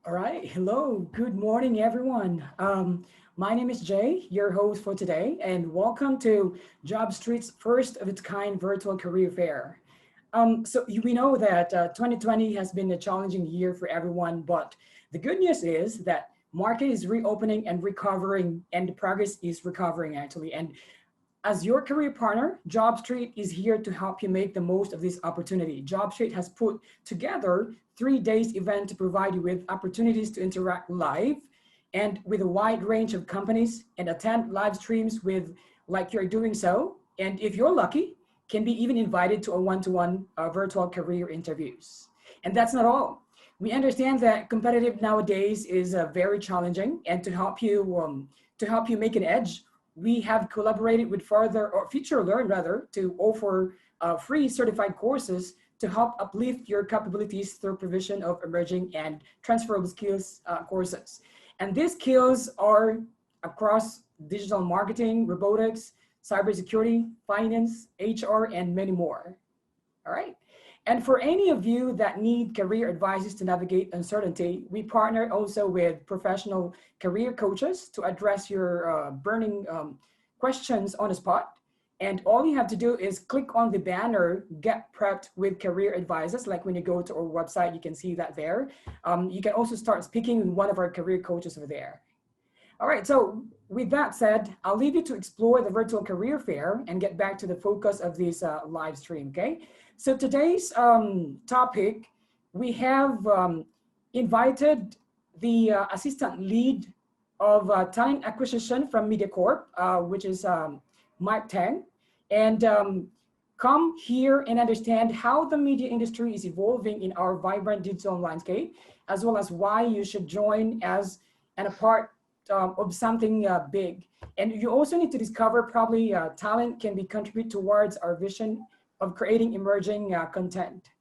All right. Hello. Good morning, everyone. My name is Jay, your host for today, and welcome to JobStreet's first of its kind virtual career fair. We know that 2020 has been a challenging year for everyone, but the good news is that market is reopening and recovering, and the progress is recovering actually. And as your career partner, JobStreet is here to help you make the most of this opportunity. JobStreet has put together 3 days event to provide you with opportunities to interact live and with a wide range of companies and attend live streams with like you're doing so. And if you're lucky, can be even invited to a one-to-one virtual career interviews. And that's not all. We understand that competitive nowadays is very challenging, and to help you make an edge, we have collaborated with Further or Future Learn rather to offer free certified courses to help uplift your capabilities through provision of emerging and transferable skills courses. And these skills are across digital marketing, robotics, cybersecurity, finance, HR, and many more. All right. And for any of you that need career advices to navigate uncertainty, we partner also with professional career coaches to address your burning questions on the spot. And all you have to do is click on the banner, Get Prepped with Career Advisors. Like when you go to our website, you can see that there. You can also start speaking with one of our career coaches over there. All right, so with that said, I'll leave you to explore the virtual career fair and get back to the focus of this live stream, okay? So today's topic, we have invited the assistant lead of talent acquisition from Mediacorp, which is Mike Tang, and come here and understand how the media industry is evolving in our vibrant digital landscape, as well as why you should join as and a part of something big. And you also need to discover probably talent can be contribute towards our vision of creating emerging content.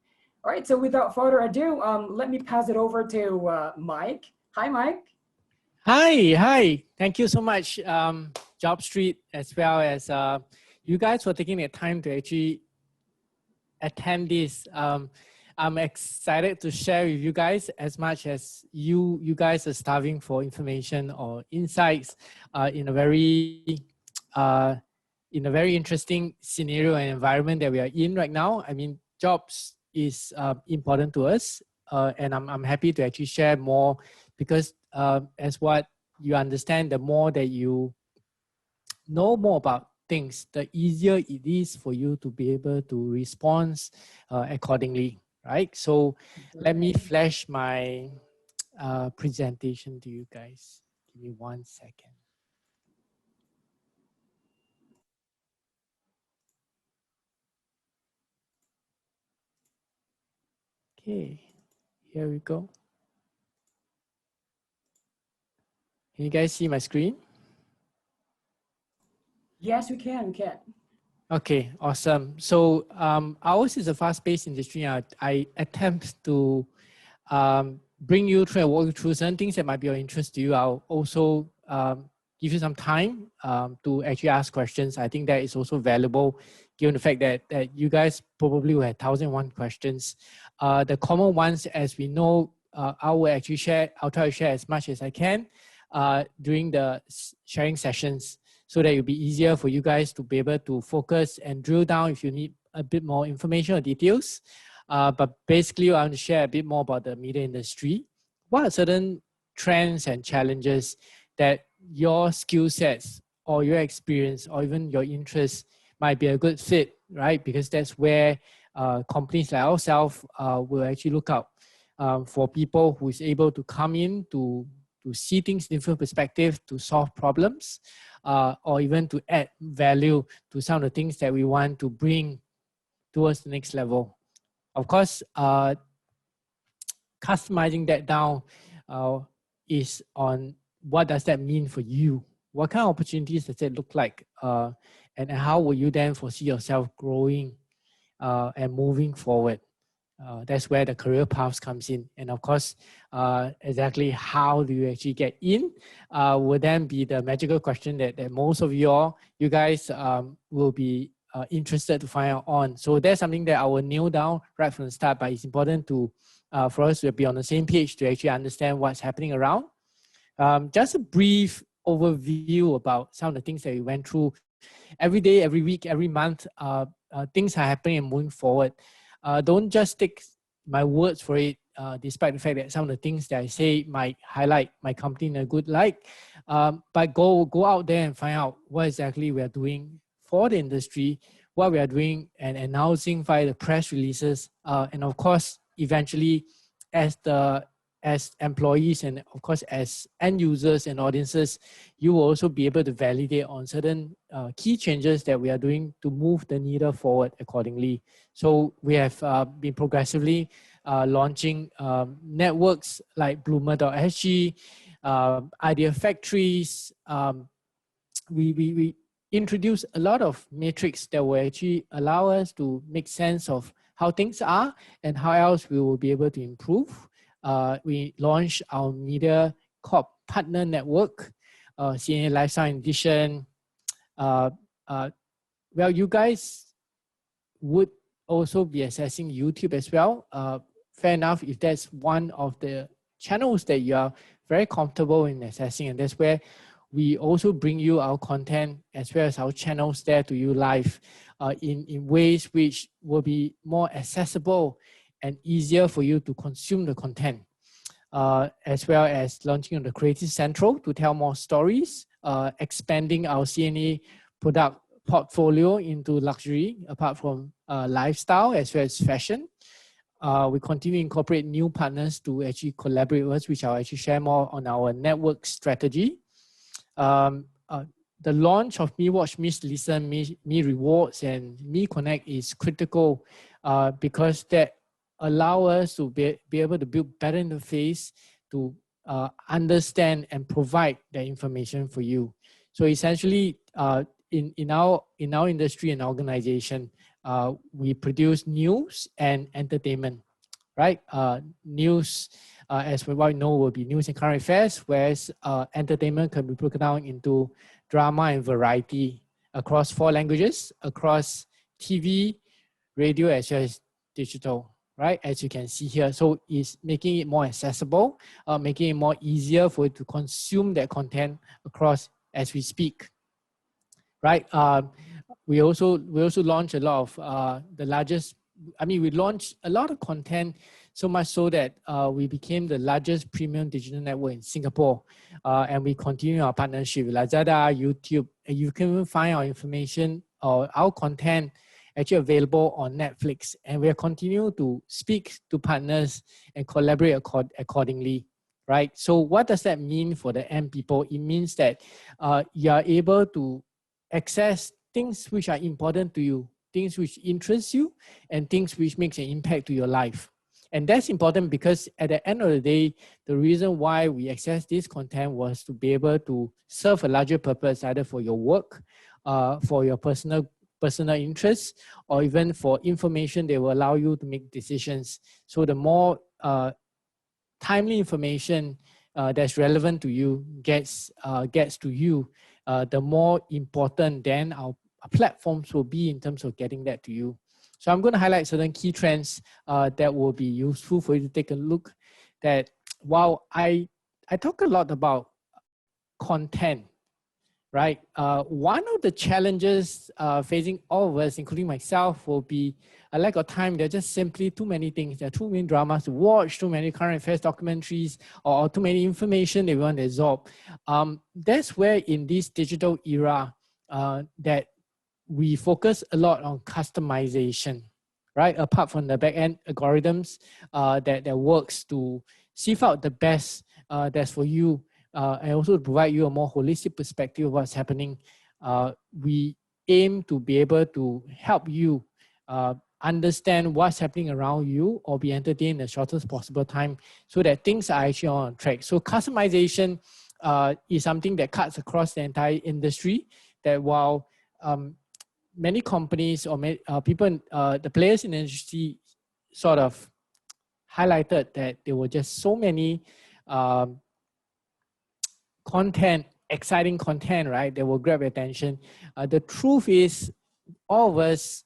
All right, so without further ado, let me pass it over to Mike. Hi, Mike. Hi. Thank you so much, JobStreet, as well as you guys for taking the time to actually attend this. I'm excited to share with you guys as much as you guys are starving for information or insights in a very interesting scenario and environment that we are in right now. I mean, jobs is important to us, and I'm happy to actually share more because as what you understand, the more that you know more about things, the easier it is for you to be able to respond accordingly, right? So let me flash my presentation to you guys. Give me 1 second. Okay, here we go. Can you guys see my screen? Yes, we can. Okay, awesome. So ours is a fast-paced industry. I attempt to bring you through and walk you through certain things that might be of interest to you. I'll also give you some time to actually ask questions. I think that is also valuable given the fact that you guys probably will have 1,001 questions. The common ones, as we know, I'll try to share as much as I can during the sharing sessions so that it'll be easier for you guys to be able to focus and drill down if you need a bit more information or details. But basically, I want to share a bit more about the media industry. What are certain trends and challenges that your skill sets or your experience or even your interests might be a good fit, right? Because that's where companies like ourselves will actually look out for people who is able to come in to see things in different perspective, to solve problems, or even to add value to some of the things that we want to bring towards the next level. Of course, customizing that down is on what does that mean for you? What kind of opportunities does it look like? And how will you then foresee yourself growing and moving forward? That's where the career paths comes in. And of course, exactly how do you actually get in will then be the magical question that most of you guys will be interested to find out on. So that's something that I will nail down right from the start, but it's important to for us to be on the same page to actually understand what's happening around. Just a brief overview about some of the things that we went through every day, every week, every month. Things are happening and moving forward. Don't just take my words for it, despite the fact that some of the things that I say might highlight my company in a good light. But go out there and find out what exactly we are doing for the industry, what we are doing and announcing via the press releases, and of course, eventually, as employees and of course as end users and audiences, you will also be able to validate on certain key changes that we are doing to move the needle forward accordingly. So we have been progressively launching networks like Bloomer.sg, Idea Factories. We introduce a lot of metrics that will actually allow us to make sense of how things are and how else we will be able to improve. We launched our Mediacorp partner network, CNA Lifestyle Edition. Well, you guys would also be accessing YouTube as well. Fair enough, if that's one of the channels that you are very comfortable in accessing, and that's where we also bring you our content as well as our channels there to you live in ways which will be more accessible and easier for you to consume the content, as well as launching on the Creative Central to tell more stories, expanding our CNA product portfolio into luxury, apart from lifestyle as well as fashion. We continue to incorporate new partners to actually collaborate with us, which I'll actually share more on our network strategy. The launch of Me Watch, Me Listen, Me Rewards, and Me Connect is critical because that allow us to be able to build better interface to understand and provide that information for you. So essentially, in our industry and organization, we produce news and entertainment, right? News, as we well know, will be news and current affairs, whereas entertainment can be broken down into drama and variety across 4 languages, across TV, radio, as well as digital, right? As you can see here. So it's making it more accessible, making it more easier for you to consume that content across as we speak, right? We also launched a lot of the largest, we launched a lot of content, so much so that we became the largest premium digital network in Singapore. And we continue our partnership with Lazada, YouTube, and you can even find our information or our content actually available on Netflix. And we are continuing to speak to partners and collaborate accordingly, right? So what does that mean for the end people? It means that you are able to access things which are important to you, things which interest you, and things which makes an impact to your life. And that's important because at the end of the day, the reason why we access this content was to be able to serve a larger purpose, either for your work, for your personal interests, or even for information that will allow you to make decisions. So the more timely information that's relevant to you gets to you, the more important then our platforms will be in terms of getting that to you. So I'm going to highlight certain key trends that will be useful for you to take a look. That while I talk a lot about content, right? One of the challenges facing all of us, including myself, will be a lack of time. There are just simply too many things. There are too many dramas to watch, too many current affairs documentaries, or too many information they want to absorb. That's where in this digital era that we focus a lot on customization, right? Apart from the back-end algorithms that works to sieve out the best that's for you, and also to provide you a more holistic perspective of what's happening. We aim to be able to help you understand what's happening around you or be entertained in the shortest possible time so that things are actually on track. So customization is something that cuts across the entire industry, that while many companies or people, the players in the industry sort of highlighted that there were just so many exciting content, right, that will grab your attention. The truth is all of us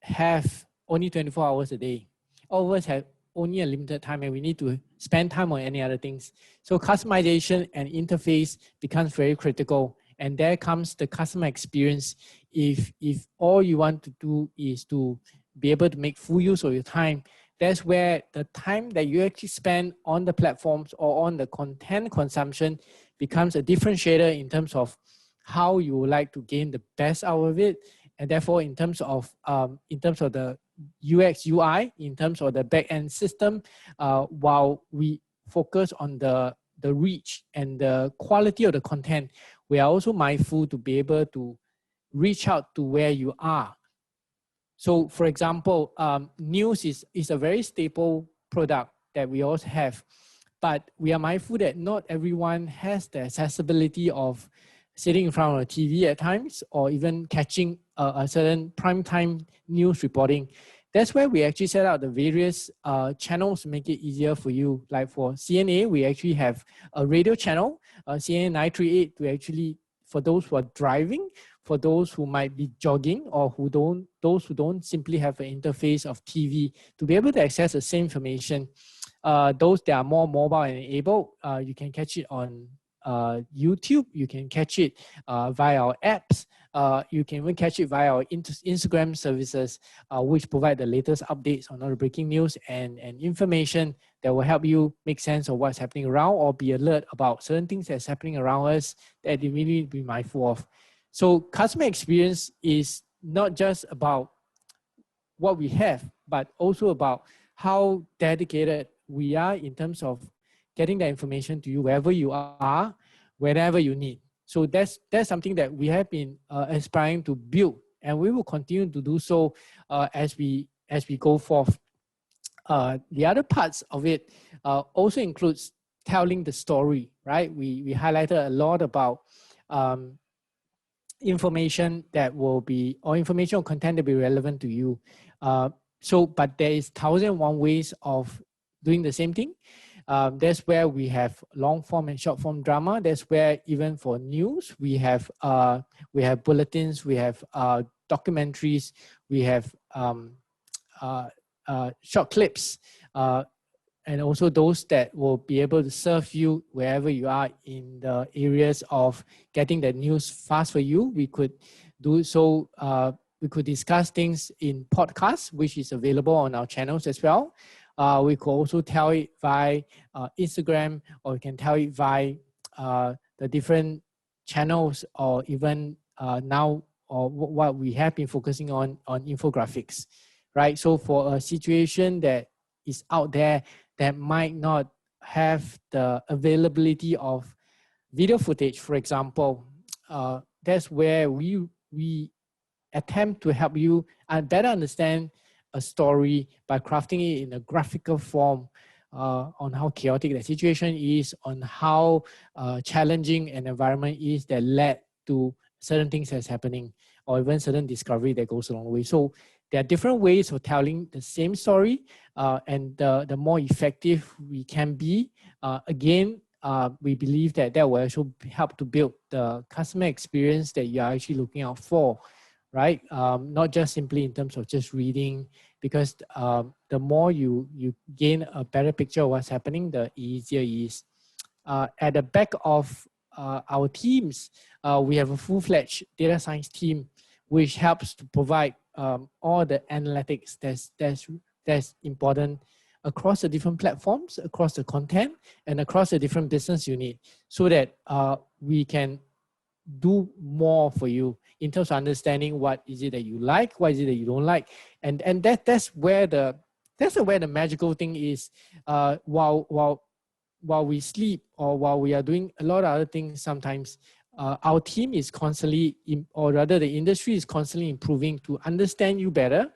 have only 24 hours a day. All of us have only a limited time, and we need to spend time on any other things. So customization and interface becomes very critical. And there comes the customer experience. If all you want to do is to be able to make full use of your time, that's where the time that you actually spend on the platforms or on the content consumption becomes a differentiator in terms of how you would like to gain the best out of it. And therefore, in terms of the UX, UI, in terms of the back-end system, while we focus on the reach and the quality of the content, we are also mindful to be able to reach out to where you are. So for example, news is a very staple product that we also have, but we are mindful that not everyone has the accessibility of sitting in front of a TV at times, or even catching a certain primetime news reporting. That's where we actually set out the various channels to make it easier for you. Like for CNA, we actually have a radio channel, CNA 938, to actually, for those who are driving, for those who might be jogging, or those who don't simply have an interface of TV, to be able to access the same information. Those that are more mobile and enabled, you can catch it on YouTube, you can catch it via our apps, you can even catch it via our Instagram services, which provide the latest updates on all the breaking news and information that will help you make sense of what's happening around, or be alert about certain things that's happening around us that you really need to be mindful of. So customer experience is not just about what we have, but also about how dedicated we are in terms of getting that information to you wherever you are, whenever you need. So that's something that we have been aspiring to build, and we will continue to do so as we go forth. The other parts of it also includes telling the story, right? We highlighted a lot about information that will be, or information or content that will be relevant to you. But there is 1,001 ways of doing the same thing. That's where we have long form and short form drama. That's where even for news, we have bulletins, we have documentaries, we have short clips, and also those that will be able to serve you wherever you are in the areas of getting the news fast for you. We could do so. We could discuss things in podcasts, which is available on our channels as well. We could also tell it via Instagram, or we can tell it via the different channels, or even now, or what we have been focusing on infographics, right? So for a situation that is out there that might not have the availability of video footage, for example, that's where we attempt to help you better understand a story by crafting it in a graphical form, on how chaotic the situation is, on how challenging an environment is that led to certain things that's happening, or even certain discovery that goes along the way. So there are different ways of telling the same story, and the more effective we can be, again, we believe that will also help to build the customer experience that you are actually looking out for, right? Not just simply in terms of just reading, because the more you gain a better picture of what's happening, the easier it is. At the back of our teams, we have a full-fledged data science team, which helps to provide all the analytics that's important across the different platforms, across the content, and across the different business unit, so that we can do more for you in terms of understanding what is it that you like, what is it that you don't like, and that's where the magical thing is. While we sleep, or while we are doing a lot of other things, sometimes our team is constantly, or rather the industry is constantly improving to understand you better,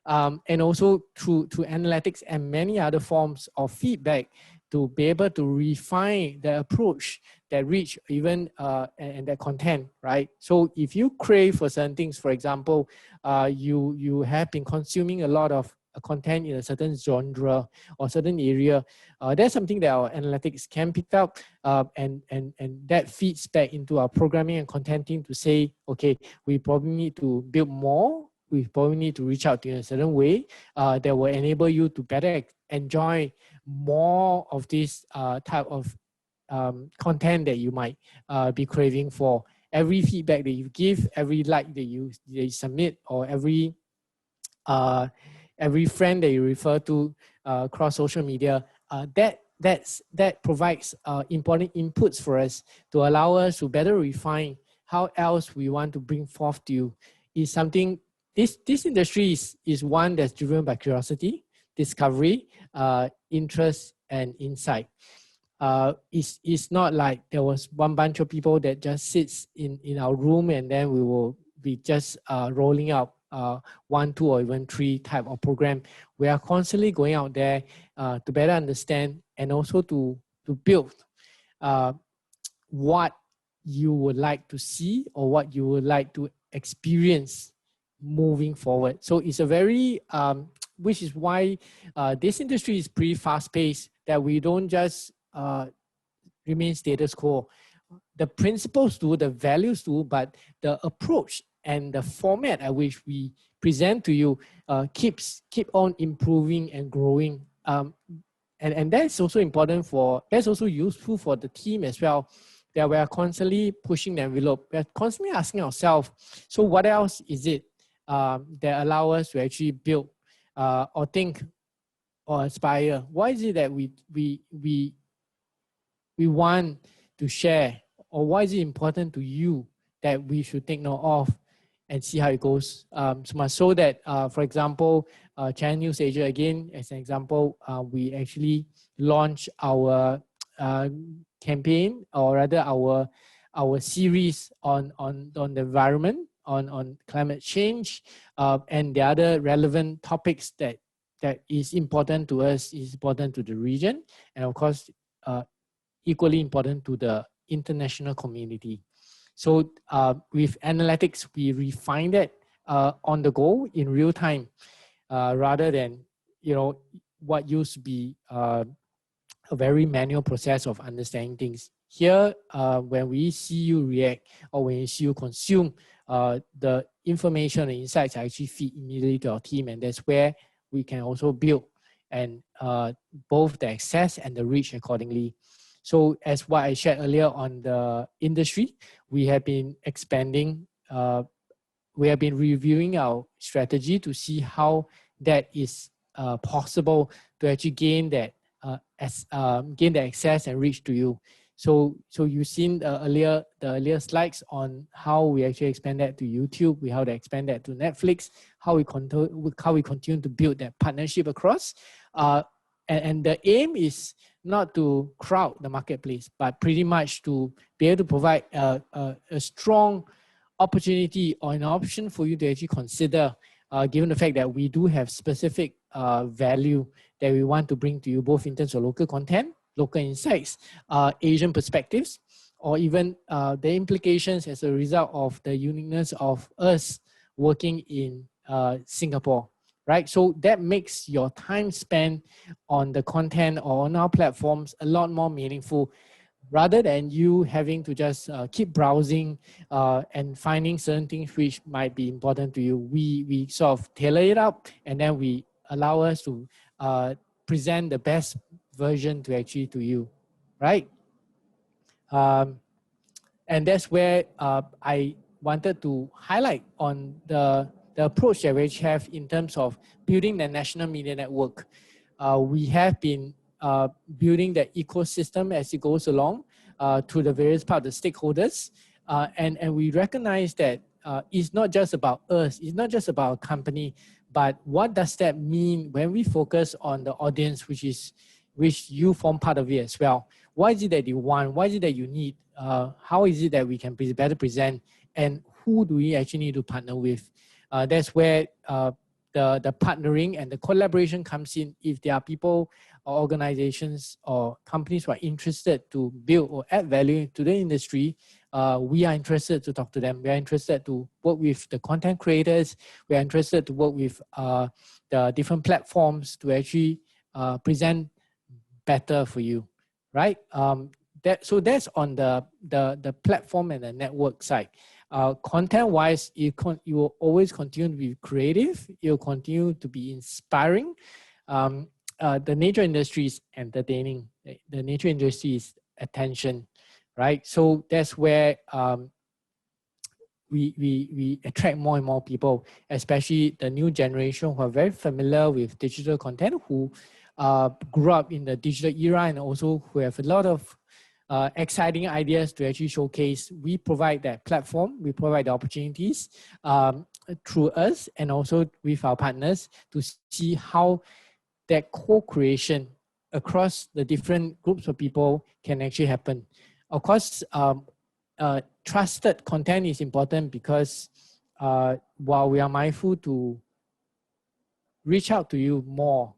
and also through analytics and many other forms of feedback, to be able to refine the approach, that reach, even and that content, right? So if you crave for certain things, for example, you have been consuming a lot of a content in a certain genre or certain area, that's something that our analytics can pick up, and that feeds back into our programming and content team to say, okay, we probably need to build more. We probably need to reach out to you in a certain way that will enable you to better enjoy more of this type of content that you might be craving for. Every feedback that you give, every like that you submit, or every friend that you refer to across social media, that provides important inputs for us to allow us to better refine how else we want to bring forth to you. Is something, this industry is one that's driven by curiosity, discovery, interest, and insight. It's not like there was one bunch of people that just sits in our room and then we will be just rolling out 1, 2, or even 3 type of program. We are constantly going out there to better understand and also to build what you would like to see or what you would like to experience moving forward. So it's a very, which is why this industry is pretty fast paced, that we don't just remain status quo. The principles do, the values do, but the approach and the format at which we present to you keep on improving and growing. And that's also important that's also useful for the team as well, that we are constantly pushing the envelope. We're constantly asking ourselves, so what else is it that allow us to actually build or think or aspire? What is it that we want to share, or why is it important to you that we should take note of and see how it goes? So much so that, for example, Channel News Asia, again, as an example, we actually launched our campaign, or rather our series on the environment, on climate change, and the other relevant topics that is important to us, is important to the region, and of course, equally important to the international community. So with analytics, we refine that on the go in real time, rather than what used to be a very manual process of understanding things. Here, when we see you react or when we see you consume, the information and insights actually feed immediately to our team, and that's where we can also build and both the access and the reach accordingly. So as what I shared earlier on the industry, we have been expanding, we have been reviewing our strategy to see how that is possible to actually gain that access and reach to you. So you've seen the earlier slides on how we actually expand that to YouTube, how to expand that to Netflix, how we continue to build that partnership across. And the aim is not to crowd the marketplace, but pretty much to be able to provide a strong opportunity or an option for you to actually consider, given the fact that we do have specific value that we want to bring to you, both in terms of local content, local insights, Asian perspectives, or even the implications as a result of the uniqueness of us working in Singapore. Right, so that makes your time spent on the content or on our platforms a lot more meaningful, rather than you having to just keep browsing and finding certain things which might be important to you. We sort of tailor it up, and then we allow us to present the best version to you, right? And that's where I wanted to highlight on the approach that we have in terms of building the national media network. We have been building the ecosystem as it goes along to the various part of the stakeholders. And we recognize that it's not just about us, it's not just about a company, but what does that mean when we focus on the audience, which you form part of it as well? What is it that you want? What is it that you need? How is it that we can better present? And who do we actually need to partner with? That's where the partnering and the collaboration comes in. If there are people or organizations or companies who are interested to build or add value to the industry, we are interested to talk to them. We are interested to work with the content creators. We are interested to work with the different platforms to actually present better for you, right? So that's on the platform and the network side. Content-wise, you will always continue to be creative. You'll continue to be inspiring. The nature industry is entertaining. The nature industry is attention, right? So that's where we attract more and more people, especially the new generation who are very familiar with digital content, who grew up in the digital era, and also who have a lot of exciting ideas to actually showcase. We provide that platform, we provide the opportunities through us and also with our partners to see how that co-creation across the different groups of people can actually happen. Of course, trusted content is important because while we are mindful to reach out to you more,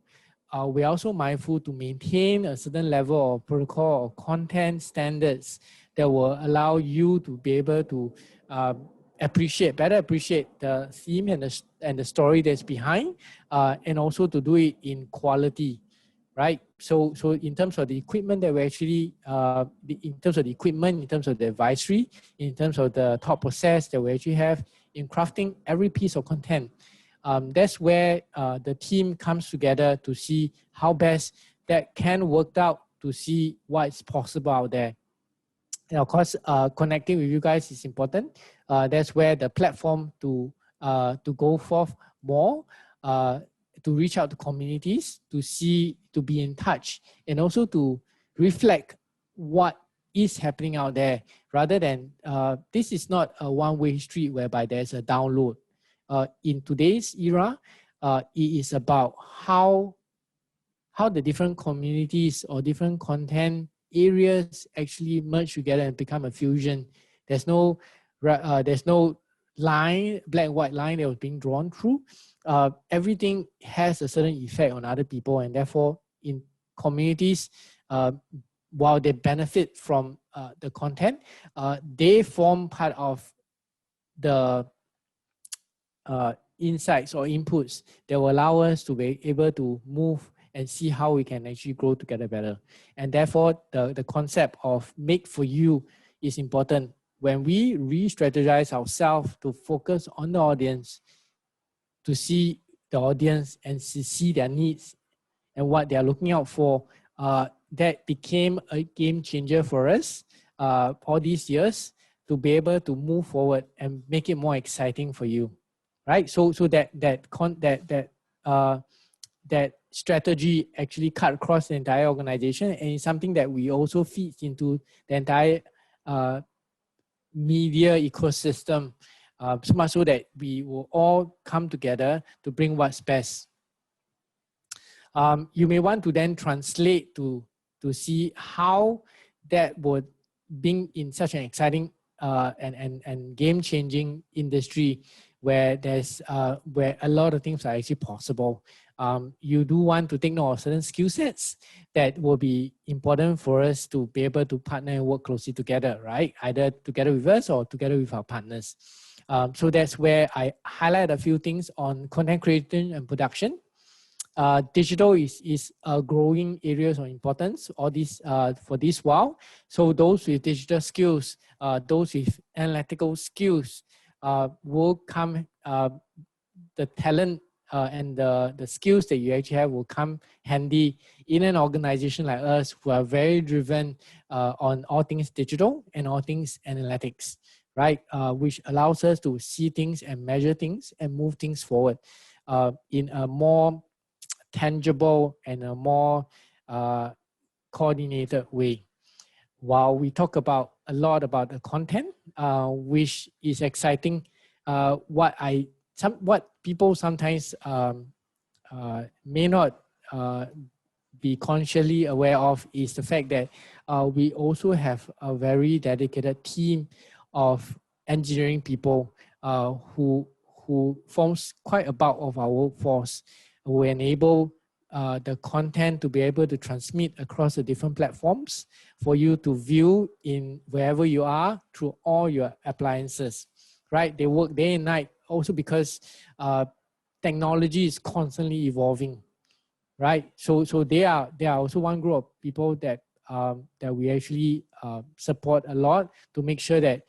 we're also mindful to maintain a certain level of protocol or content standards that will allow you to be able to better appreciate the theme and the story that's behind, and also to do it in quality, right? So in terms of the equipment that we actually, in terms of the equipment, in terms of the advisory, in terms of the thought process that we actually have in crafting every piece of content, that's where the team comes together to see how best that can work out, to see what's possible out there. And of course, connecting with you guys is important. That's where the platform to go forth more, to reach out to communities, to be in touch, and also to reflect what is happening out there, rather than this is not a one-way street whereby there's a download. In today's era, it is about how the different communities or different content areas actually merge together and become a fusion. There's no line, black and white line that was being drawn through. Everything has a certain effect on other people, and therefore in communities, while they benefit from the content, they form part of the insights or inputs that will allow us to be able to move and see how we can actually grow together better. And therefore, the concept of make for you is important. When we re-strategize ourselves to focus on the audience, to see the audience and to see their needs and what they are looking out for, that became a game changer for us all these years, to be able to move forward and make it more exciting for you, right? So that strategy actually cut across the entire organization, and it's something that we also feed into the entire media ecosystem, so much so that we will all come together to bring what's best. You may want to then translate to see how that would, being in such an exciting and game-changing industry where there's where a lot of things are actually possible. You do want to take note of certain skill sets that will be important for us to be able to partner and work closely together, right? Either together with us or together with our partners. So that's where I highlight a few things on content creation and production. Digital is a growing areas of importance, all this for this while. So those with digital skills, those with analytical skills will come, the talent and the skills that you actually have will come handy in an organization like us, who are very driven on all things digital and all things analytics, right? Which allows us to see things and measure things and move things forward in a more tangible and a more coordinated way. While we talk about a lot about the content, which is exciting, what people sometimes may not be consciously aware of is the fact that we also have a very dedicated team of engineering people who forms quite a bulk of our workforce, who enable the content to be able to transmit across the different platforms for you to view in wherever you are through all your appliances, right? They work day and night also because technology is constantly evolving, right? So they are also one group of people that that we actually support a lot to make sure that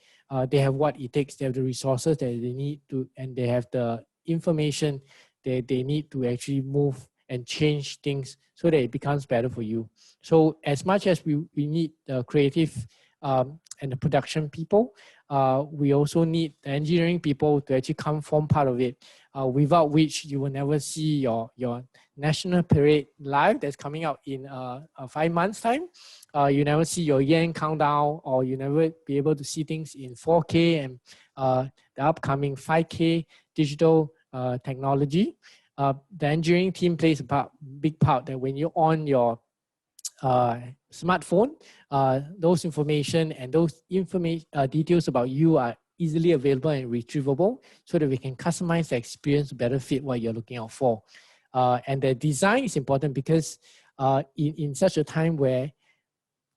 they have what it takes, they have the resources that they need to, and they have the information that they need to actually move and change things so that it becomes better for you. So as much as we need the creative and the production people, we also need the engineering people to actually come form part of it, without which you will never see your national parade live that's coming out in 5 months time. You never see your year-end countdown, or you never be able to see things in 4K and the upcoming 5K digital technology. The engineering team plays a big part that when you on your smartphone, those information and those details about you are easily available and retrievable so that we can customize the experience to better fit what you're looking out for. And the design is important because in such a time where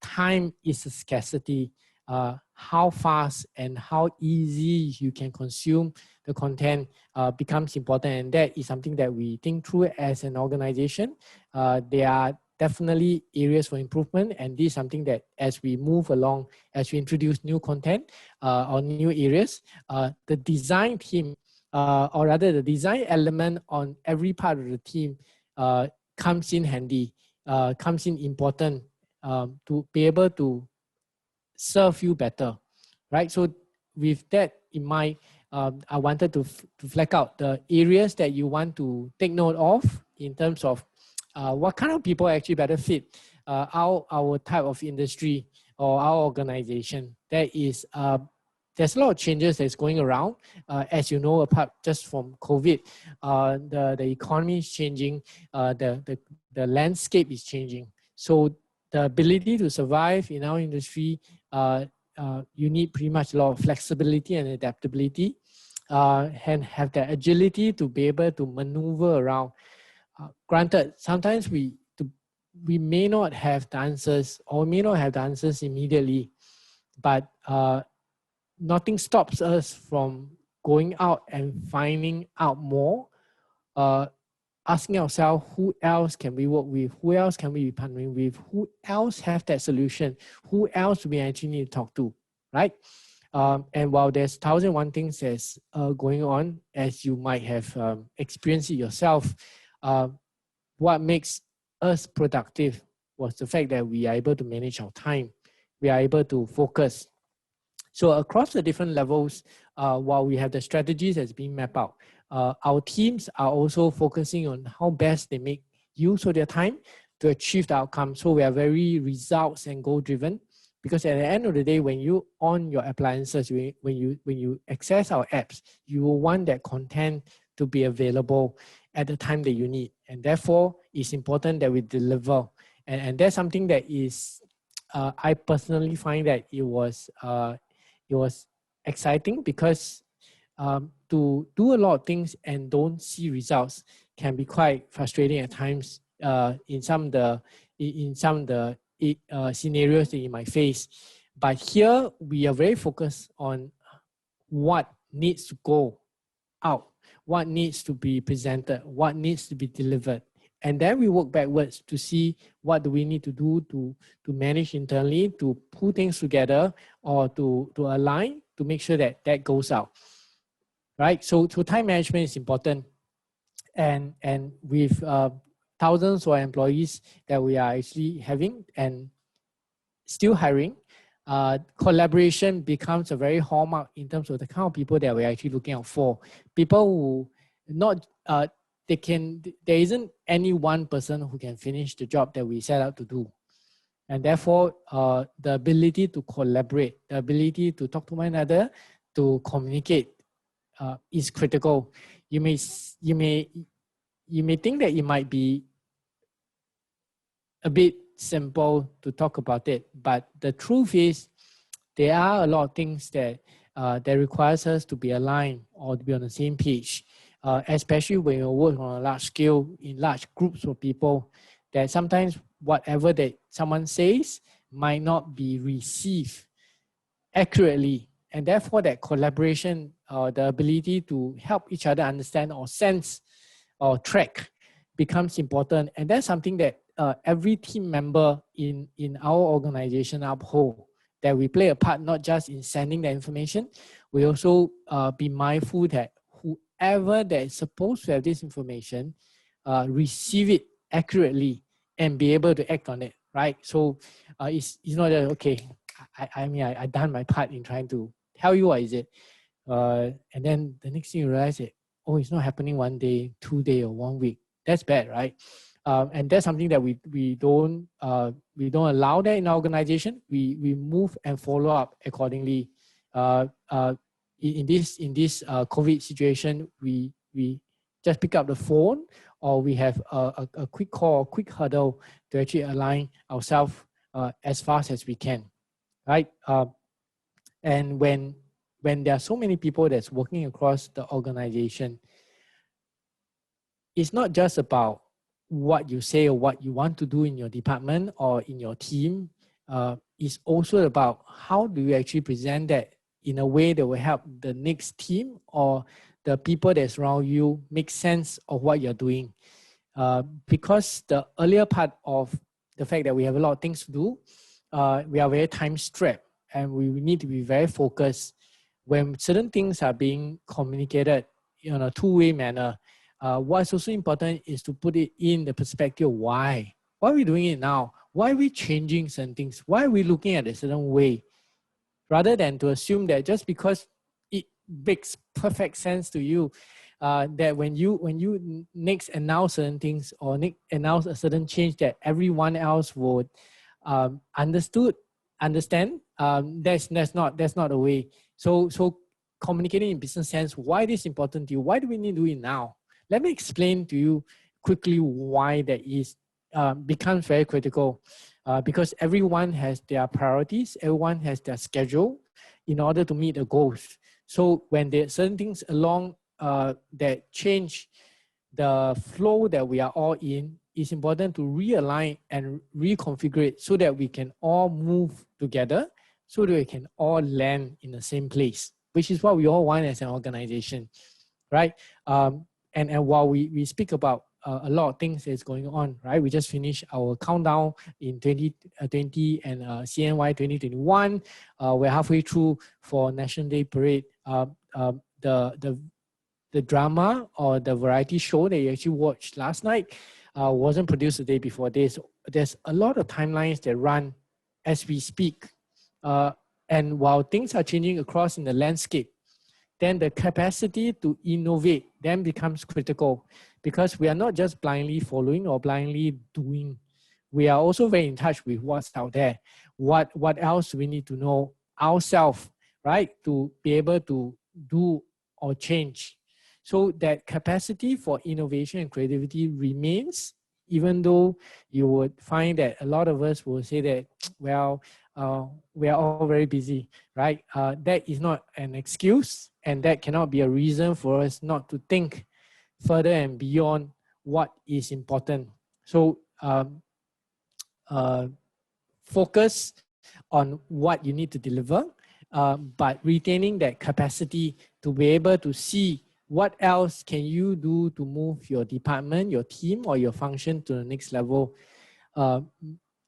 time is a scarcity, how fast and how easy you can consume the content becomes important, and that is something that we think through as an organization. There are definitely areas for improvement, and this is something that as we move along, as we introduce new content or new areas, the design team, or rather the design element on every part of the team comes in handy, comes in important to be able to serve you better, right? So with that in mind, I wanted to flag out the areas that you want to take note of in terms of what kind of people actually better fit our type of industry or our organization. There is there's a lot of changes that's going around. As you know, apart just from COVID, the economy is changing, the landscape is changing. So the ability to survive in our industry, you need pretty much a lot of flexibility and adaptability, and have the agility to be able to maneuver around. Granted, sometimes we may not have the answers, or may not have the answers immediately, but nothing stops us from going out and finding out more, asking ourselves, who else can we work with? Who else can we be partnering with? Who else have that solution? Who else do we actually need to talk to, right? And while there's 1,001 things that's going on, as you might have experienced it yourself, what makes us productive was the fact that we are able to manage our time. We are able to focus. So across the different levels, while we have the strategies that's being mapped out, our teams are also focusing on how best they make use of their time to achieve the outcome. So we are very results and goal driven, because at the end of the day, when you on your appliances, when you access our apps, you will want that content to be available at the time that you need. And therefore, it's important that we deliver. And that's something that is, I personally find that it was exciting, because to do a lot of things and don't see results can be quite frustrating at times in some of the scenarios that you might face. But here we are very focused on what needs to go out, what needs to be presented, what needs to be delivered. And then we work backwards to see what do we need to do to manage internally, to pull things together, or to align to make sure that that goes out, right? So time management is important. And with thousands of employees that we are actually having and still hiring, collaboration becomes a very hallmark in terms of the kind of people that we're actually looking out for. People who not, there isn't any one person who can finish the job that we set out to do. And therefore, the ability to collaborate, the ability to talk to one another, to communicate is critical. You may think that it might be a bit simple to talk about it, but the truth is there are a lot of things that that requires us to be aligned or to be on the same page. especially when you work on a large scale in large groups of people, that sometimes whatever that someone says might not be received accurately. And therefore that collaboration, the ability to help each other understand or sense or track becomes important. And that's something that every team member in our organization uphold, that we play a part not just in sending the information, we also be mindful that whoever that is supposed to have this information receive it accurately and be able to act on it, right? So it's not that, okay, I done my part in trying to tell you what is it. And then the next thing you realize it, oh, it's not happening 1 day, 2 day, or 1 week. That's bad, right? And that's something that we don't allow that in our organization. We move and follow up accordingly. In this COVID situation, we just pick up the phone, or we have a quick call, quick huddle to actually align ourselves as fast as we can, right? And when there are so many people that's working across the organization, it's not just about what you say or what you want to do in your department or in your team. It's also about how do you actually present that in a way that will help the next team or the people that's around you make sense of what you're doing. Because the earlier part of the fact that we have a lot of things to do, we are very time strapped and we need to be very focused. When certain things are being communicated in a two-way manner, what's also important is to put it in the perspective of why. Why are we doing it now? Why are we changing certain things? Why are we looking at a certain way? Rather than to assume that just because it makes perfect sense to you, that when you next announce certain things or announce a certain change that everyone else would understand, that's not the way. So communicating in business sense, why this is important to you? Why do we need to do it now? Let me explain to you quickly why that is becomes very critical. Because everyone has their priorities, everyone has their schedule in order to meet the goals. So when there are certain things along that change the flow that we are all in, it's important to realign and reconfigure it so that we can all move together, so that we can all land in the same place, which is what we all want as an organization, right? And while we speak about a lot of things that's going on, right? We just finished our countdown in 2020 and CNY 2021. We're halfway through for National Day Parade. The drama or the variety show that you actually watched last night wasn't produced the day before this. There's a lot of timelines that run as we speak. And while things are changing across in the landscape, then the capacity to innovate then becomes critical, because we are not just blindly following or blindly doing. We are also very in touch with what's out there. What else do we need to know ourselves, right, to be able to do or change? So that capacity for innovation and creativity remains, even though you would find that a lot of us will say that, well, we are all very busy, right? That is not an excuse, and that cannot be a reason for us not to think further and beyond what is important. So focus on what you need to deliver, but retaining that capacity to be able to see what else can you do to move your department, your team, or your function to the next level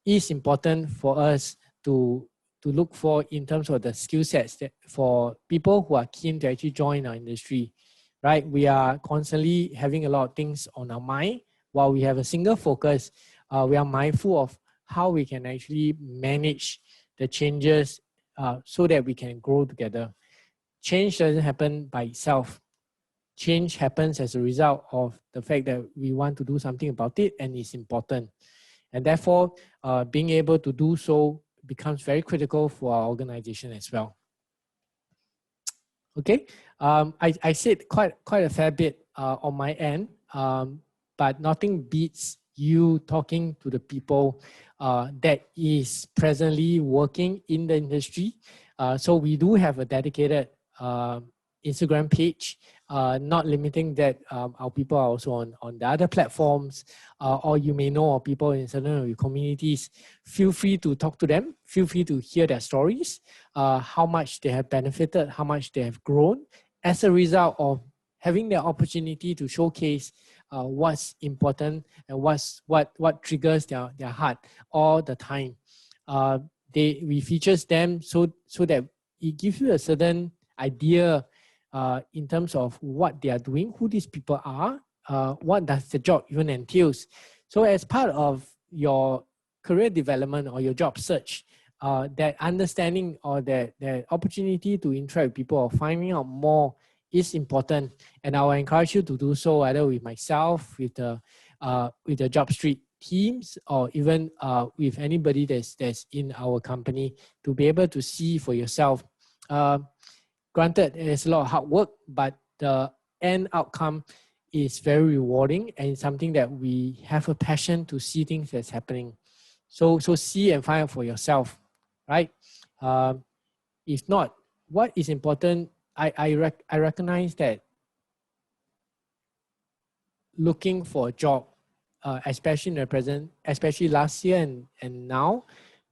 is important for us to look for in terms of the skill sets that for people who are keen to actually join our industry, right? We are constantly having a lot of things on our mind. While we have a single focus, we are mindful of how we can actually manage the changes so that we can grow together. Change doesn't happen by itself. Change happens as a result of the fact that we want to do something about it and it's important. And therefore, being able to do so becomes very critical for our organization as well. Okay, I said quite a fair bit on my end, but nothing beats you talking to the people that is presently working in the industry. So we do have a dedicated Instagram page not limiting that our people are also on the other platforms, or you may know of people in certain of your communities. Feel free to talk to them. Feel free to hear their stories, how much they have benefited, how much they have grown as a result of having the opportunity to showcase what's important and what triggers their heart all the time. We features them so that it gives you a certain idea in terms of what they are doing, who these people are, what does the job even entails. So as part of your career development or your job search, that understanding or that opportunity to interact with people or finding out more is important. And I will encourage you to do so either with myself, with the JobStreet teams, or even with anybody that's in our company, to be able to see for yourself. Granted, it's a lot of hard work, but the end outcome is very rewarding and something that we have a passion to see things that's happening. So see and find out for yourself, right? If not, what is important, I recognize that looking for a job, especially in the present, especially last year and now,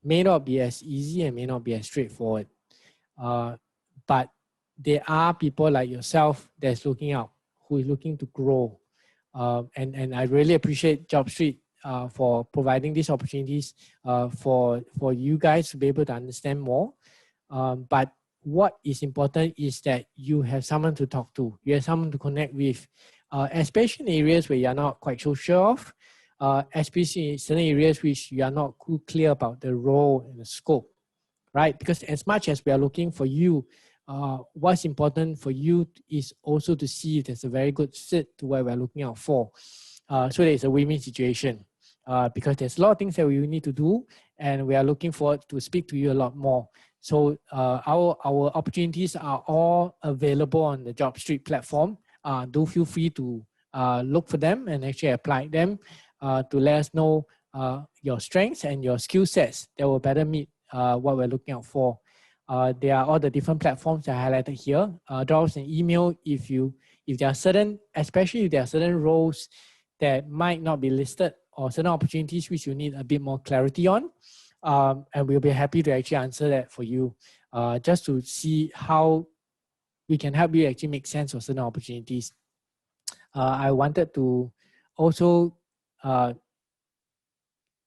may not be as easy and may not be as straightforward. But there are people like yourself that's looking out, who is looking to grow. And I really appreciate JobStreet for providing these opportunities for you guys to be able to understand more. But what is important is that you have someone to talk to, you have someone to connect with, especially in areas where you're not quite so sure of, especially in certain areas which you are not too clear about the role and the scope, right? Because as much as we are looking for you, what's important for you is also to see if there's a very good fit to what we're looking out for. So there's a win-win situation, because there's a lot of things that we need to do, and we are looking forward to speak to you a lot more. So our opportunities are all available on the JobStreet platform. Do feel free to look for them and actually apply them to let us know your strengths and your skill sets that will better meet what we're looking out for. There are all the different platforms that I highlighted here. Drop us an email if there are certain, especially if there are certain roles that might not be listed or certain opportunities which you need a bit more clarity on. And we'll be happy to actually answer that for you, just to see how we can help you actually make sense of certain opportunities. I wanted to also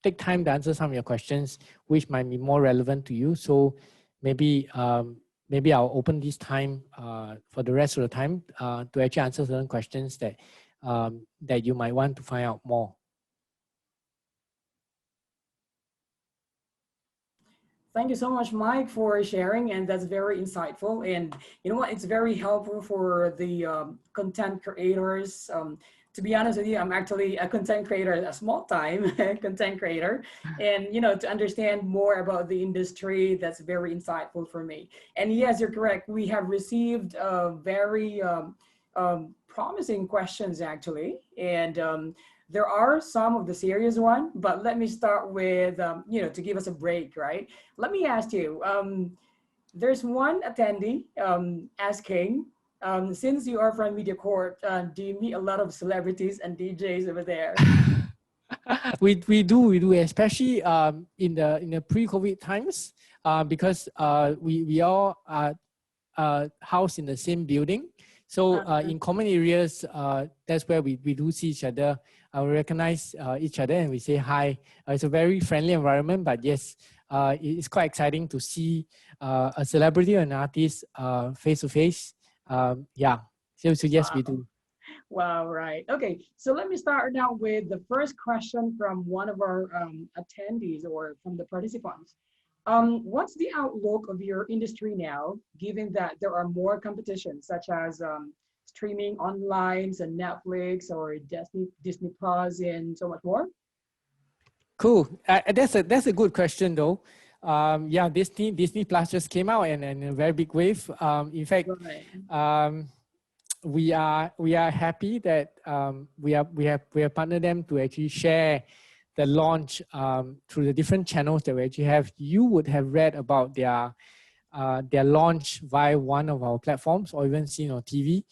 take time to answer some of your questions, which might be more relevant to you. So maybe I'll open this time for the rest of the time to actually answer certain questions that you might want to find out more. Thank you so much, Mike, for sharing, and that's very insightful. And you know what? It's very helpful for the content creators. To be honest with you, I'm actually a content creator, a small-time content creator, and to understand more about the industry, that's very insightful for me. And yes, you're correct. We have received very promising questions actually, and there are some of the serious one, but let me start with, to give us a break, right? Let me ask you, there's one attendee asking, since you are from Mediacorp, do you meet a lot of celebrities and DJs over there? We do, especially in the pre-COVID times, because we all are housed in the same building. So in common areas, that's where we do see each other. We recognize each other and we say hi. It's a very friendly environment, but yes, it's quite exciting to see a celebrity or an artist face to face. Yeah, so yes, Wow. we do. Wow, right. Okay, so let me start now with the first question from one of our attendees or from the participants. What's the outlook of your industry now, given that there are more competitions such as streaming online and Netflix or Disney Plus and so much more? Cool. That's a good question though. Yeah, Disney Plus just came out and a very big wave. In fact, Right. we are happy that we have partnered them to actually share the launch through the different channels that we actually have. You would have read about their launch via one of our platforms or even seen on TV.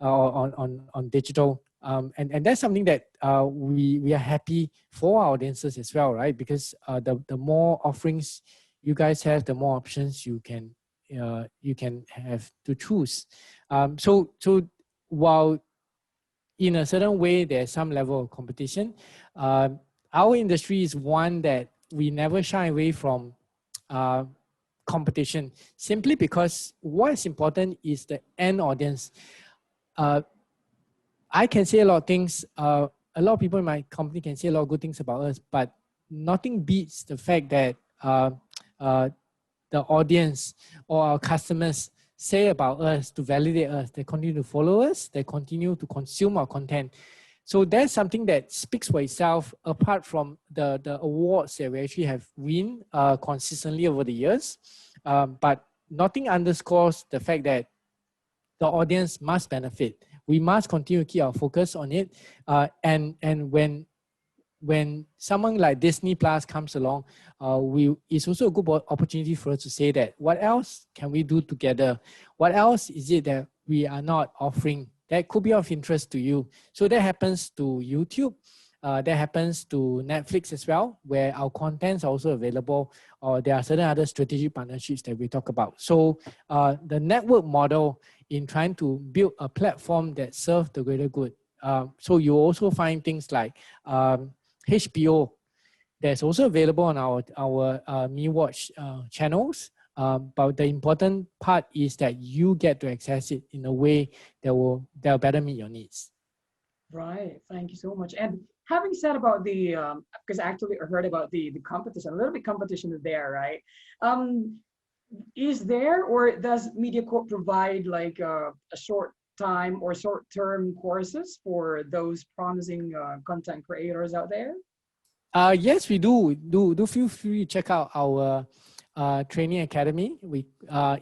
on digital. And that's something that we are happy for our audiences as well, right? Because the more offerings you guys have, the more options you can have to choose. So while in a certain way there's some level of competition, our industry is one that we never shy away from competition, simply because what is important is the end audience. I can say a lot of things. A lot of people in my company can say a lot of good things about us, but nothing beats the fact that uh, the audience or our customers say about us to validate us. They continue to follow us. They continue to consume our content. So that's something that speaks for itself, apart from the awards that we actually have win consistently over the years. But nothing underscores the fact that the audience must benefit. We must continue to keep our focus on it. And when someone like Disney Plus comes along, it's also a good opportunity for us to say that what else can we do together? What else is it that we are not offering that could be of interest to you? So that happens to YouTube. That happens to Netflix as well, where our contents are also available, or there are certain other strategic partnerships that we talk about. So the network model in trying to build a platform that serves the greater good. So you also find things like HBO that's also available on our MeWatch channels. But the important part is that you get to access it in a way that will better meet your needs. Right. Thank you so much. And having said about the, because actually I heard about the competition, a little bit competition there, right? Is there, or does Mediacorp provide like a short time or short-term courses for those promising content creators out there? Yes, we do. Do feel free to check out our training academy.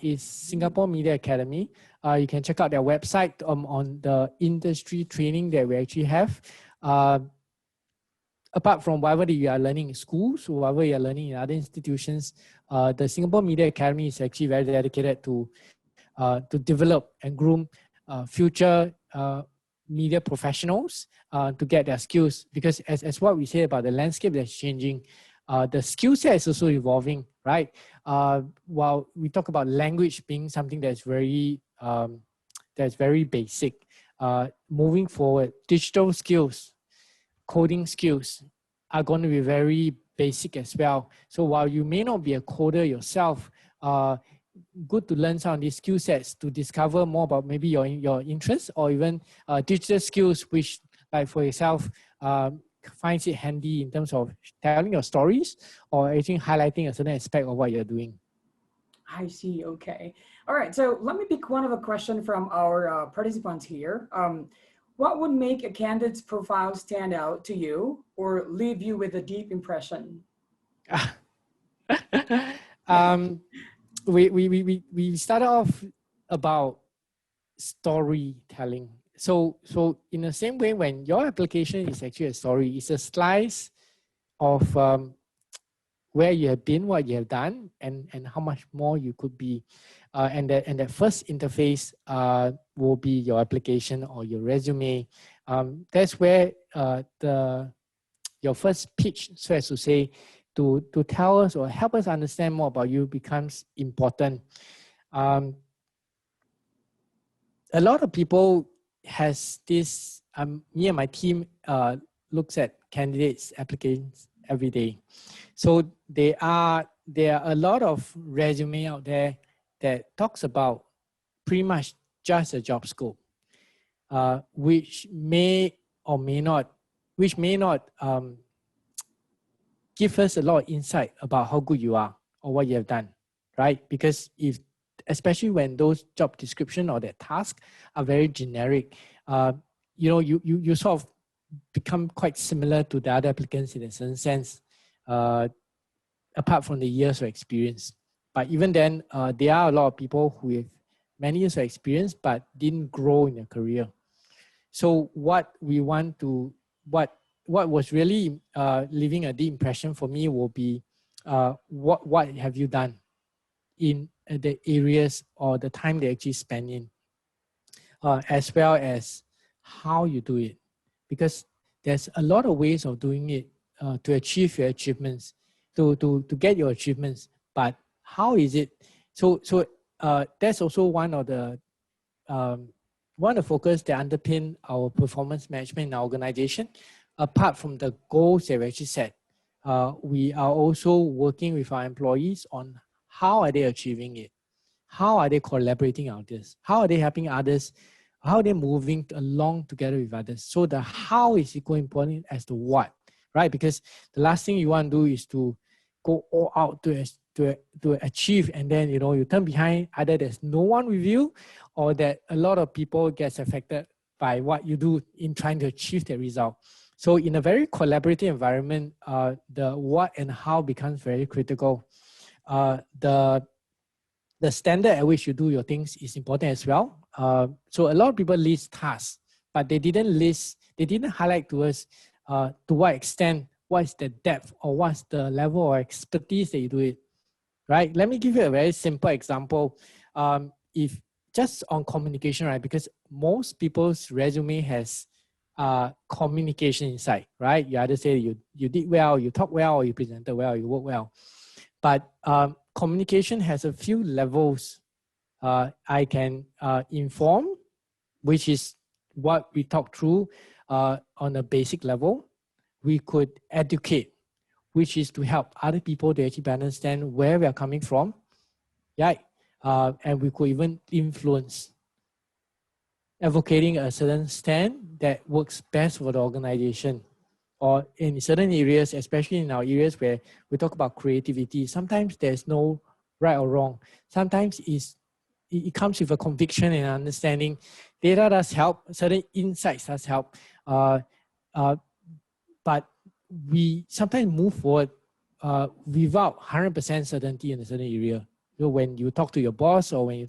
Is Singapore Media Academy. You can check out their website on the industry training that we actually have. Apart from whatever you are learning in schools or whatever you are learning in other institutions, the Singapore Media Academy is actually very dedicated to develop and groom future media professionals to get their skills. Because as what we say about the landscape that's changing, the skill set is also evolving, right? While we talk about language being something that's very basic, moving forward, digital skills, coding skills are going to be very basic as well. So while you may not be a coder yourself, good to learn some of these skill sets to discover more about maybe your interests, or even digital skills, which, like for yourself, finds it handy in terms of telling your stories or actually highlighting a certain aspect of what you're doing. I see. Okay. All right. So let me pick one of a question from our participants here. What would make a candidate's profile stand out to you or leave you with a deep impression? We started off about storytelling. So in the same way, when your application is actually a story, it's a slice of where you have been, what you have done, and how much more you could be. And that first interface will be your application or your resume. That's where your first pitch, so as to say, to tell us or help us understand more about you becomes important. A lot of people has this, me and my team looks at candidates' applications every day. So there are a lot of resume out there that talks about pretty much just a job scope, which may not give us a lot of insight about how good you are or what you have done, right? Because especially when those job description or that task are very generic, you sort of become quite similar to the other applicants in a certain sense, apart from the years of experience. But even then, there are a lot of people who have many years of experience but didn't grow in their career. So what was really leaving a deep impression for me will be what have you done in the areas or the time they actually spend in. as well as how you do it. Because there's a lot of ways of doing it to achieve your achievements, to get your achievements. But how is it? So that's also one of the focus that underpin our performance management in our organization. Apart from the goals that we actually set, we are also working with our employees on how are they achieving it, how are they collaborating on this, how are they helping others, how are they moving along together with others. So the how is equally important as the what, right? Because the last thing you want to do is to go all out to achieve, and then you turn behind, either there's no one with you or that a lot of people gets affected by what you do in trying to achieve the result. So in a very collaborative environment, the what and how becomes very critical. The standard at which you do your things is important as well. So a lot of people list tasks, but they didn't highlight to us to what extent, what is the depth, or what's the level of expertise that you do it, right? Let me give you a very simple example. If just on communication, right? Because most people's resume has communication inside, right? You either say you did well, you talk well, or you presented well, you work well. But communication has a few levels. I can inform, which is what we talk through on a basic level. We could educate, which is to help other people to actually understand where we are coming from. Yeah. And we could even influence, advocating a certain stand that works best for the organization. Or in certain areas, especially in our areas where we talk about creativity, sometimes there's no right or wrong. Sometimes it comes with a conviction and understanding. Data does help, certain insights does help, but we sometimes move forward without 100% certainty in a certain area. When you talk to your boss, or when you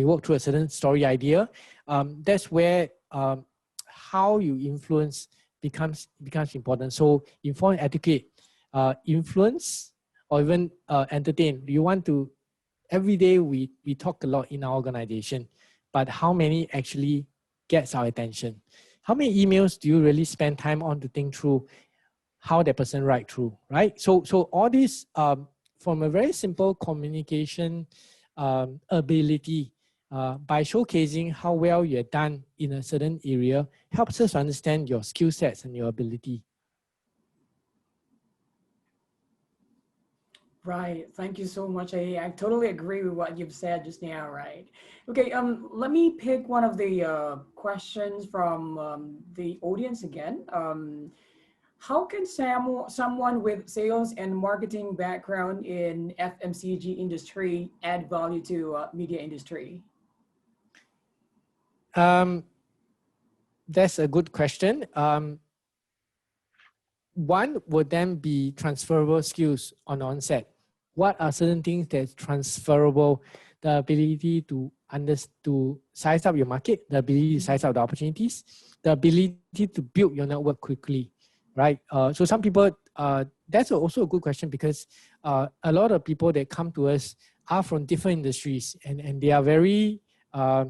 work through a certain story idea, that's where how you influence becomes important. So inform, educate, influence, or even entertain. You want to, every day we talk a lot in our organization, but how many actually gets our attention? How many emails do you really spend time on to think through how that person write through, right? So all this from a very simple communication ability, by showcasing how well you're done in a certain area, helps us understand your skill sets and your ability. Right. Thank you so much. I totally agree with what you've said just now, right? Okay, let me pick one of the questions from the audience again. How can someone with sales and marketing background in FMCG industry add value to media industry? That's a good question. One would then be transferable skills on onset. What are certain things that's transferable? The ability to size up your market, the ability to size up the opportunities, the ability to build your network quickly, right? So some people, that's also a good question, because a lot of people that come to us are from different industries, and they are very a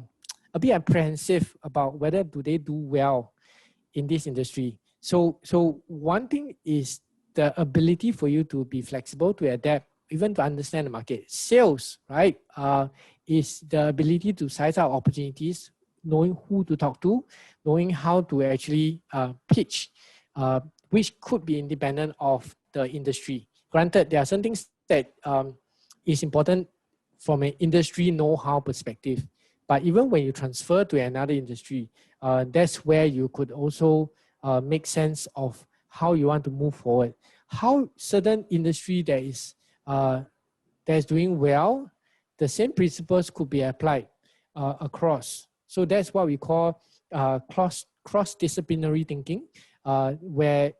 bit apprehensive about whether do they do well in this industry. So one thing is the ability for you to be flexible, to adapt, even to understand the market. Sales, right, is the ability to size out opportunities, knowing who to talk to, knowing how to actually pitch, which could be independent of the industry. Granted, there are some things that is important from an industry know-how perspective, but even when you transfer to another industry, that's where you could also make sense of how you want to move forward. How certain industry that is doing well, the same principles could be applied across. So that's what we call cross-disciplinary thinking, where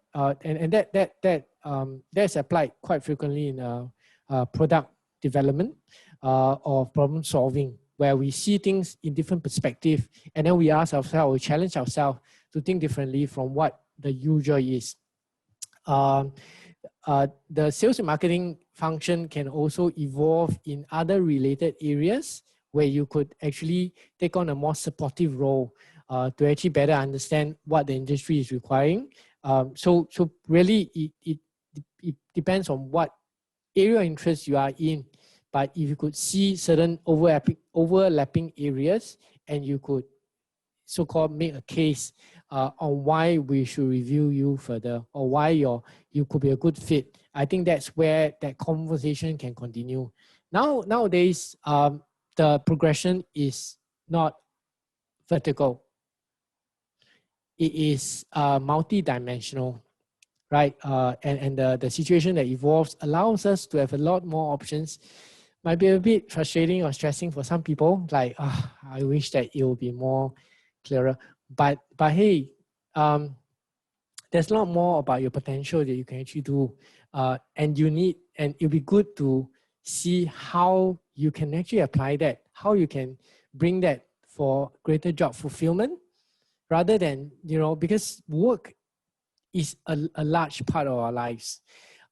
that's applied quite frequently in product development or problem solving, where we see things in different perspective, and then we ask ourselves, we challenge ourselves to think differently from what the usual is. The sales and marketing function can also evolve in other related areas where you could actually take on a more supportive role to actually better understand what the industry is requiring. So really it depends on what area of interest you are in. But if you could see certain overlapping areas and you could so-called make a case on why we should review you further or why you could be a good fit, I think that's where that conversation can continue. Nowadays, the progression is not vertical. It is multi-dimensional, right? And the situation that evolves allows us to have a lot more options. Might be a bit frustrating or stressing for some people. Like, I wish that it will be more clearer. But hey, there's a lot more about your potential that you can actually do, and it'll be good to see how you can actually apply that, how you can bring that for greater job fulfillment, rather than because work is a large part of our lives.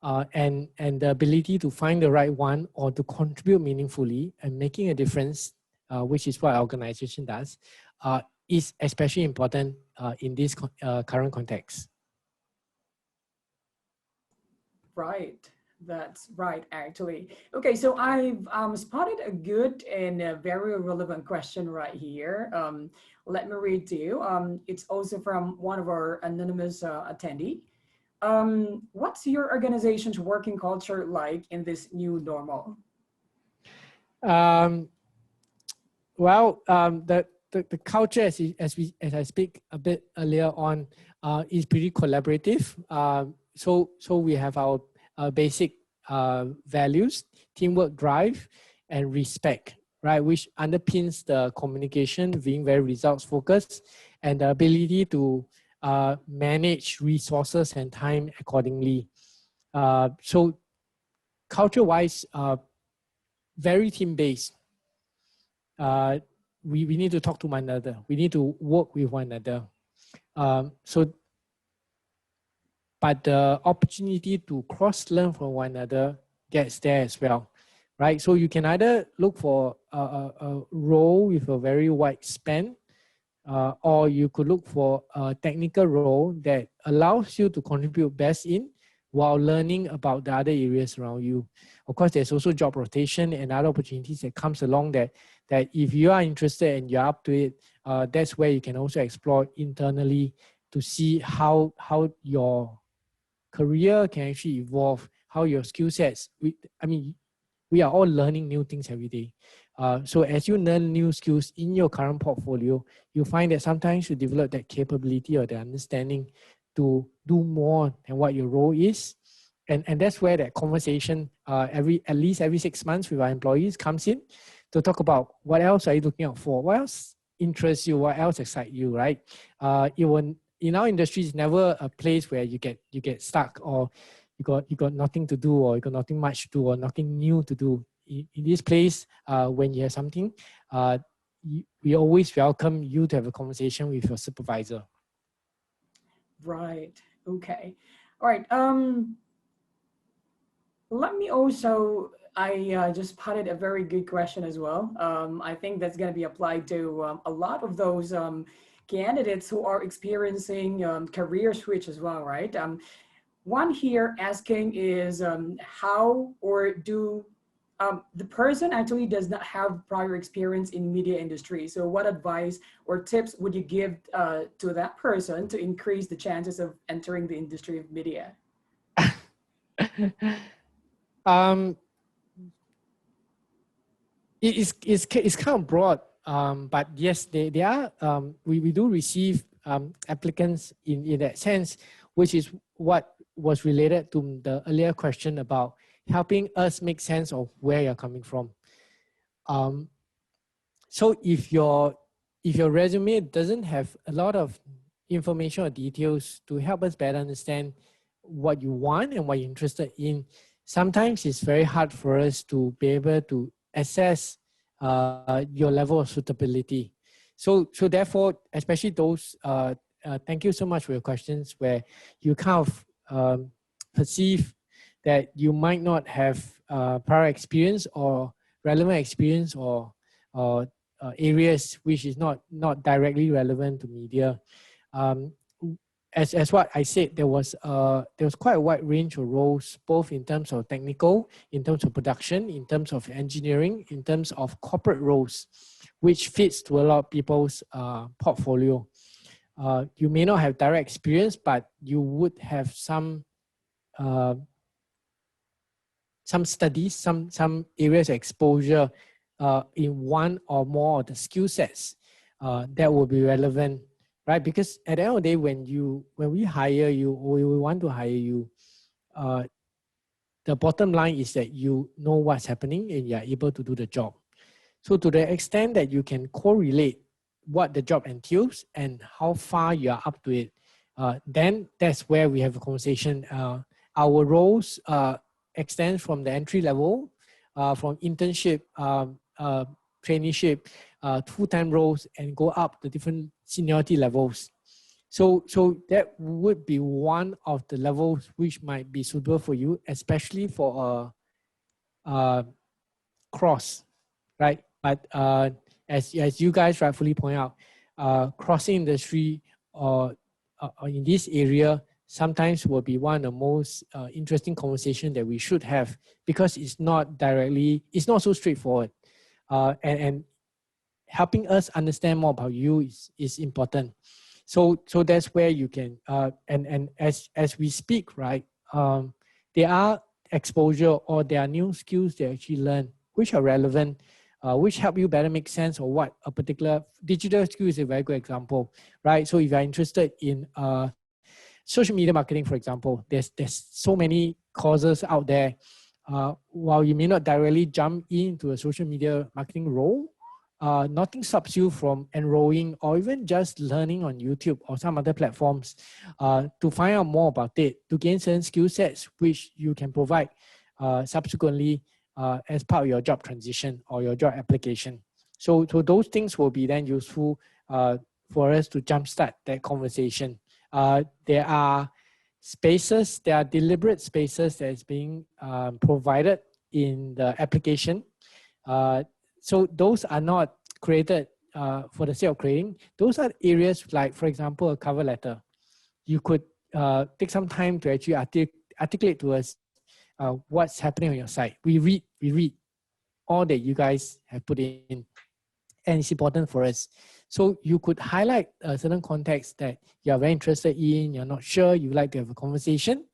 And the ability to find the right one or to contribute meaningfully and making a difference, which is what our organization does, is especially important in this current context. Right. That's right, actually. Okay, so I've spotted a good and a very relevant question right here. Let me read to you. It's also from one of our anonymous attendee. What's your organization's working culture like in this new normal? The culture, as I speak a bit earlier on, is pretty collaborative. So we have our basic values: teamwork, drive, and respect, right? Which underpins the communication, being very results focused, and the ability to manage resources and time accordingly. So culture-wise, very team-based. We need to talk to one another. We need to work with one another. But the opportunity to cross-learn from one another gets there as well, right? So you can either look for a role with a very wide span, or you could look for a technical role that allows you to contribute best in while learning about the other areas around you. Of course, there's also job rotation and other opportunities that comes along that if you are interested and you're up to it, that's where you can also explore internally to see how your career can actually evolve, how your skill sets. We are all learning new things every day. So as you learn new skills in your current portfolio, you find that sometimes you develop that capability or the understanding to do more than what your role is. And that's where that conversation at least every 6 months with our employees comes in to talk about what else are you looking out for? What else interests you? What else excites you, right? In our industry, it's never a place where you get stuck or you got nothing to do or you got nothing much to do or nothing new to do. In this place, when you have something, we always welcome you to have a conversation with your supervisor. Right. Okay. All right. Let me also, I just spotted a very good question as well. I think that's going to be applied to a lot of those candidates who are experiencing career switch as well, right? One here asking is how or do the person actually does not have prior experience in media industry. So what advice or tips would you give to that person to increase the chances of entering the industry of media? It's kind of broad, but yes, they are. We do receive applicants in that sense, which is what was related to the earlier question about helping us make sense of where you're coming from. So if your resume doesn't have a lot of information or details to help us better understand what you want and what you're interested in, sometimes it's very hard for us to be able to assess your level of suitability. So therefore, especially those, thank you so much for your questions where you kind of perceive that you might not have prior experience or relevant experience or areas which is not directly relevant to media. As what I said, there was quite a wide range of roles, both in terms of technical, in terms of production, in terms of engineering, in terms of corporate roles, which fits to a lot of people's portfolio. You may not have direct experience, but you would have some studies, some areas of exposure in one or more of the skill sets that will be relevant, right? Because at the end of the day, when we hire you, or we want to hire you, the bottom line is that you know what's happening and you're able to do the job. So to the extent that you can correlate what the job entails and how far you are up to it, then that's where we have a conversation. Our roles extend from the entry level, from internship, traineeship, full-time roles, and go up the different seniority levels. So that would be one of the levels which might be suitable for you, especially for a cross, right? But as you guys rightfully point out, crossing industry or in this area sometimes will be one of the most interesting conversations that we should have, because it's not so straightforward. And helping us understand more about you is important. So that's where you can, and as we speak, right, there are exposure or there are new skills they actually learn, which are relevant, which help you better make sense of what a particular digital skill is. A very good example, right? So if you're interested in social media marketing, for example, there's so many courses out there. While you may not directly jump into a social media marketing role, nothing stops you from enrolling or even just learning on YouTube or some other platforms to find out more about it, to gain certain skill sets which you can provide subsequently as part of your job transition or your job application. So those things will be then useful for us to jumpstart that conversation. There are spaces, there are deliberate spaces that is being provided in the application. So those are not created for the sake of creating. Those are areas like, for example, a cover letter. You could take some time to actually articulate to us what's happening on your site. We read all that you guys have put in, and it's important for us. So you could highlight a certain context that you're very interested in, you're not sure, you like to have a conversation.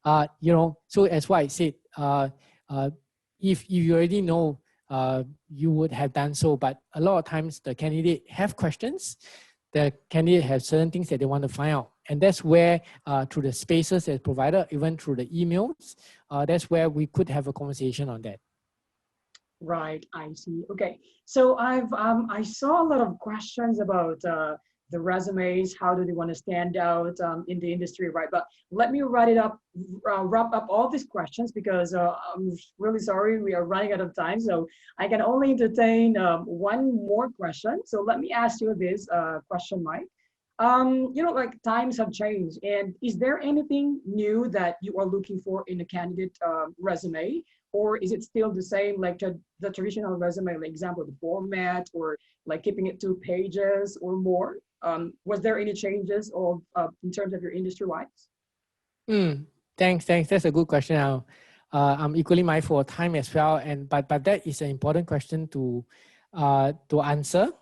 So as what I said, if you already know, you would have done so, but a lot of times the candidate have questions, the candidate has certain things that they want to find out. And that's where through the spaces that's provided, even through the emails, that's where we could have a conversation on that. Right, I see. Okay, so I saw a lot of questions about the resumes. How do they want to stand out in the industry, right? But let me wrap up all these questions, because I'm really sorry we are running out of time. So I can only entertain one more question. So let me ask you this question, Mike. Like times have changed, and is there anything new that you are looking for in a candidate resume? Or is it still the same, like the traditional resume, like example, the format, or like keeping it 2 pages or more? Was there any changes of in terms of your industry wise? Thanks. That's a good question. I'm equally mindful of time as well, but that is an important question to answer.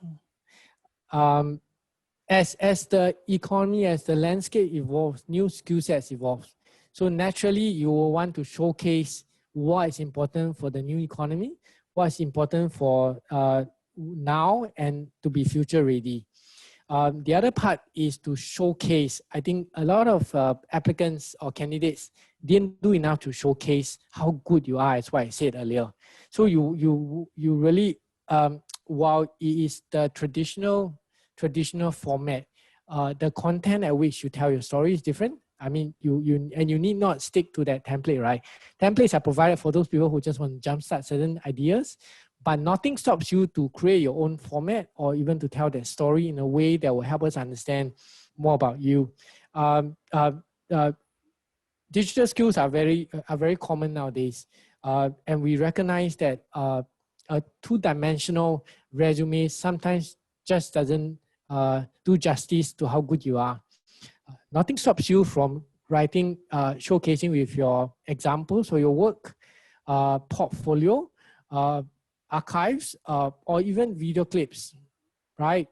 As the economy, as the landscape evolves, new skill sets evolve. So naturally, you will want to showcase what is important for the new economy, what is important for now and to be future ready. The other part is to showcase. I think a lot of applicants or candidates didn't do enough to showcase how good you are, as what I said earlier. So you really, while it is the traditional format, the content at which you tell your story is different. I mean, you need not stick to that template, right? Templates are provided for those people who just want to jumpstart certain ideas, but nothing stops you to create your own format or even to tell that story in a way that will help us understand more about you. Digital skills are very common nowadays, and we recognize that a 2-dimensional resume sometimes just doesn't do justice to how good you are. Nothing stops you from writing, showcasing with your examples or your work, portfolio, archives, or even video clips, right?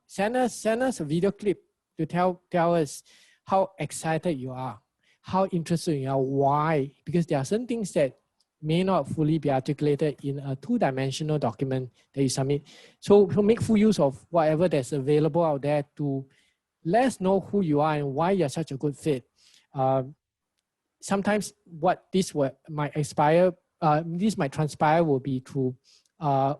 Send us a video clip to tell us how excited you are, how interested you are, why, because there are some things that may not fully be articulated in a two-dimensional document that you submit. So make full use of whatever that's available out there to let us know who you are and why you're such a good fit. Sometimes what this might transpire will be through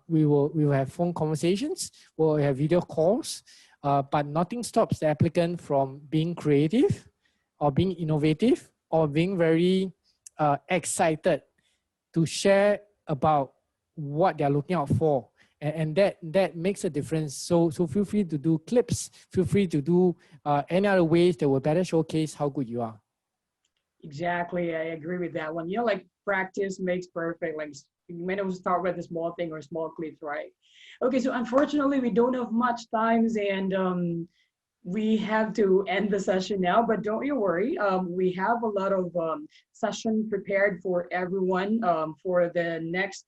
we will have phone conversations, we'll have video calls, but nothing stops the applicant from being creative or being innovative or being very excited to share about what they're looking out for. And that makes a difference. So feel free to do clips, feel free to do any other ways that will better showcase how good you are. Exactly, I agree with that one. You know, like practice makes perfect. Like you might as well start with a small thing or small clips, right? Okay, so unfortunately we don't have much times, and we have to end the session now, but don't you worry. We have a lot of session prepared for everyone for the next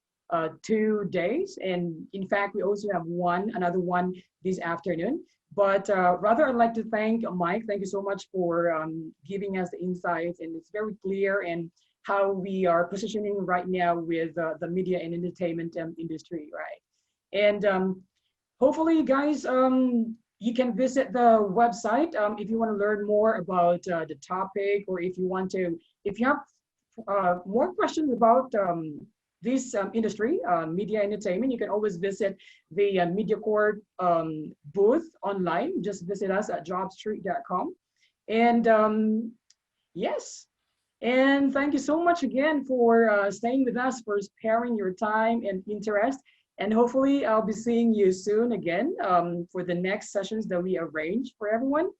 2 days. And in fact, we also have another one this afternoon. But rather, I'd like to thank Mike. Thank you so much for giving us the insights. And it's very clear and how we are positioning right now with the media and entertainment industry, right? And hopefully, guys, you can visit the website if you want to learn more about the topic, or if you have more questions about this industry, media entertainment. You can always visit the Mediacorp booth online. Just visit us at JobStreet.com. And yes, and thank you so much again for staying with us, for sparing your time and interest. And hopefully I'll be seeing you soon again for the next sessions that we arrange for everyone.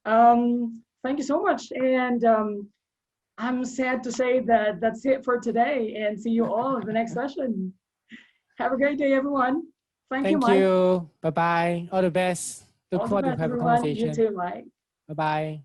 Thank you so much. And I'm sad to say that that's it for today, and see you all in the next session. Have a great day, everyone. Thank you, Mike. You. Bye-bye. All the best. Look All the forward to best, have a everyone. You conversation. too, Mike. Bye-bye.